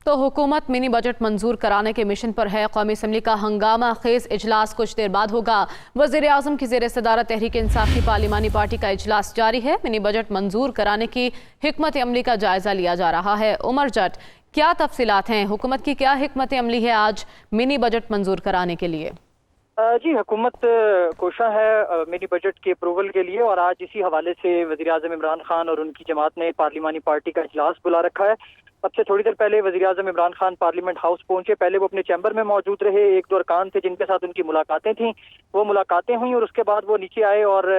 तो हुकूमत mini budget मंजूर कराने के मिशन पर है। कौमी असम्बली का हंगामा खेज इजलास कुछ देर बाद होगा। वज़ीर आज़म की ज़ेर सदारत तहरीक इंसाफ की पार्लिमानी पार्टी का इजलास जारी है। मिनी बजट मंजूर कराने की हिकमत अमली का जायजा लिया जा रहा है। उमर जट, क्या तफसीलात हैं? हुकूमत की क्या हिकमत अमली है आज मिनी बजट मंजूर कराने के लिए? जी, हुकूमत कोशा है मिनी बजट के अप्रूवल के लिए, और आज इसी हवाले से वज़ीर आज़म इमरान खान और उनकी जमात ने पार्लिमानी पार्टी का इजलास बुला रखा है। अब से थोड़ी देर पहले वज़ीर आज़म इमरान खान पार्लियामेंट हाउस पहुंचे। पहले वो अपने चैम्बर में मौजूद रहे। एक दो अरकान थे जिनके साथ उनकी मुलाकातें थीं, वो मुलाकातें हुई और उसके बाद वो नीचे आए और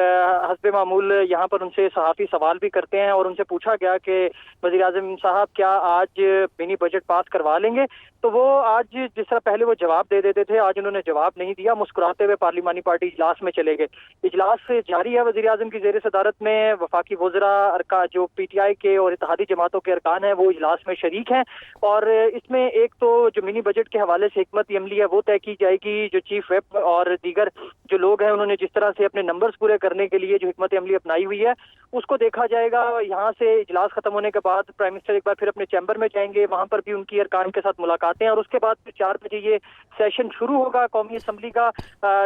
हस्बे मामूल यहाँ पर उनसे सहाफ़ी सवाल भी करते हैं। और उनसे पूछा गया कि वज़ीर आज़म साहब क्या आज मिनी बजट पास करवा लेंगे? तो वो आज जिस तरह पहले वो जवाब दे देते थे, आज उन्होंने जवाब नहीं दिया। मुस्कुराते हुए पार्लिमानी पार्टी इजलास में चले गए। इजलास जारी है। वज़ीर आज़म की ज़ेर सदारत में वफाकी वज़रा अरका जो PTI के और इत्तेहादी जमातों के अरकान हैं वो इजलास में शरीक हैं। और इसमें एक तो जो मिनी बजट के हवाले से हिकमत अमली है वो तय की जाएगी। जो चीफ व्हिप और दीगर जो लोग हैं उन्होंने जिस तरह से अपने नंबर्स पूरे करने के लिए जो हिकमत अमली अपनाई हुई है उसको देखा जाएगा। यहाँ से इजलास खत्म होने के बाद प्राइम मिनिस्टर एक बार फिर अपने चैम्बर में जाएंगे, वहां पर भी उनकी अरकान के साथ मुलाकातें हैं और उसके बाद फिर 4 बजे ये सेशन शुरू होगा कौमी असम्बली का,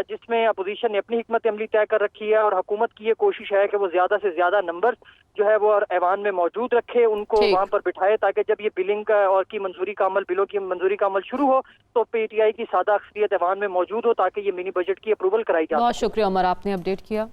जिसमें अपोजिशन ने अपनी हिकमत अमली तय कर रखी है। और हुकूमत की ये कोशिश है कि वो ज्यादा से ज्यादा नंबर जो है वो ऐवान में मौजूद रखे, उनको वहां पर बिठाए, ताकि जब ये बिलिंग का और की मंजूरी का अमल, बिलों की मंजूरी का अमल शुरू हो तो PTI की सादा अक्सरियत ऐवान में मौजूद हो, ताकि ये मिनी बजट की अप्रूवल कराई जाए। बहुत शुक्रिया उमर, आपने अपडेट किया।